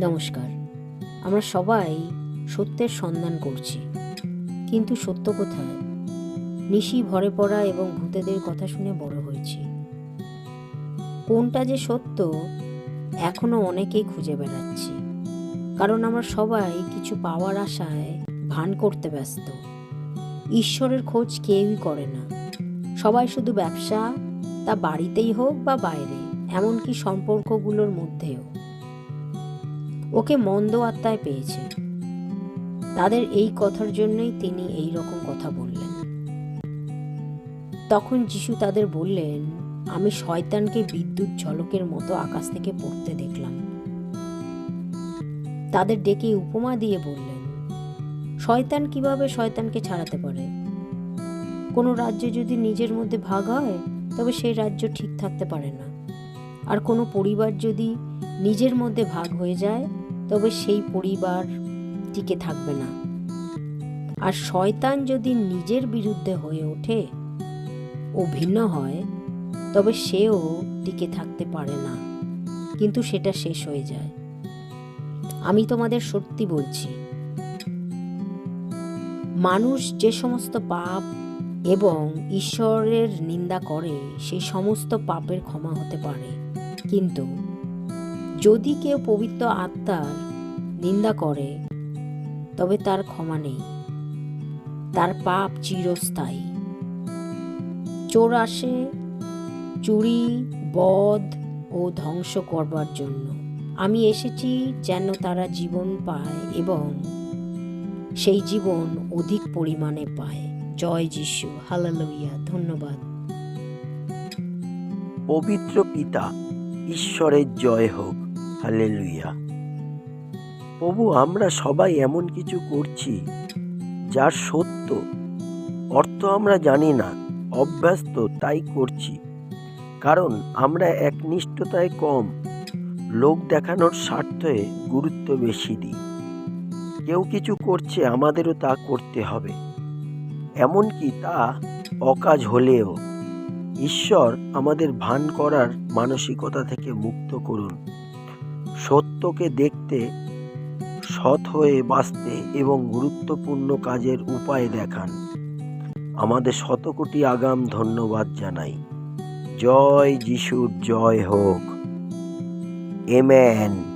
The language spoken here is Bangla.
নমস্কার। আমরা সবাই সত্যের সন্ধান করছি, কিন্তু সত্য কোথায়? নিশি ভরে পড়া এবং ভূতেদের কথা শুনে বড় হয়েছি। কোনটা যে সত্য এখনো অনেকেই খুঁজে বেড়াচ্ছি, কারণ আমরা সবাই কিছু পাওয়ার আশায় ভান করতে ব্যস্ত। ঈশ্বরের খোঁজ কেউই করে না। সবাই শুধু ব্যবসা, তা বাড়িতেই হোক বা বাইরে, এমনকি সম্পর্কগুলোর মধ্যেও। ওকে মন্দ আত্মায় পেয়েছে। তাদের এই কথার জন্যই তিনি এই রকম কথা বললেন। তখন যিশু তাদের বললেন, আমি শয়তানকে বিদ্যুৎ ঝলকের মতো আকাশ থেকে পড়তে দেখলাম। তাদের ডেকে উপমা দিয়ে বললেন, শয়তান কিভাবে শয়তানকে ছাড়াতে পারে? কোনো রাজ্য যদি নিজের মধ্যে ভাগ হয়, তবে সেই রাজ্য ঠিক থাকতে পারে না। আর কোনো পরিবার যদি নিজের মধ্যে ভাগ হয়ে যায়, তবে সেই পরিবার টিকে থাকবে না। আর শয়তান যদি নিজের বিরুদ্ধে হয়ে ওঠে ও ভিন্ন হয়, তবে সেও টিকে থাকতে পারে না, কিন্তু সেটা শেষ হয়ে যায়। আমি তোমাদের সত্যি বলছি, মানুষ যে সমস্ত পাপ এবং ঈশ্বরের নিন্দা করে, সেই সমস্ত পাপের ক্ষমা হতে পারে। কিন্তু যদি কেউ পবিত্র আত্মার নিন্দা করে, তবে তার ক্ষমা নেই। তার পাপ চিরস্থায়ী। চোর আসে চুরি, বধ ও ধ্বংস করবার জন্য। আমি এসেছি যেন তারা জীবন পায় এবং সেই জীবন অধিক পরিমাণে পায়। জয় যিশু, হালেলুয়া। ধন্যবাদ। পবিত্র পিতা ঈশ্বরের জয় হোক, হালেলুয়া। প্রভু, আমরা সবাই এমন কিছু করছি যার সত্য অর্থ আমরা জানি না, অভ্যস্ত তাই করছি। কারণ আমরা একনিষ্ঠতায় কম, লোক দেখানোর স্বার্থে গুরুত্ব বেশি দিই। কেউ কিছু করছে, আমাদেরও তা করতে হবে, এমনকি তা অকাজ হলেও। ঈশ্বর আমাদের ভান করার মানসিকতা থেকে মুক্ত করুন, সত্যকে দেখতে, সৎ হয়ে বাঁচতে এবং গুরুত্বপূর্ণ কাজের উপায় দেখান। আমাদের শতকোটি আগাম ধন্যবাদ জানাই। জয় যিশুর জয় হোক। আমেন।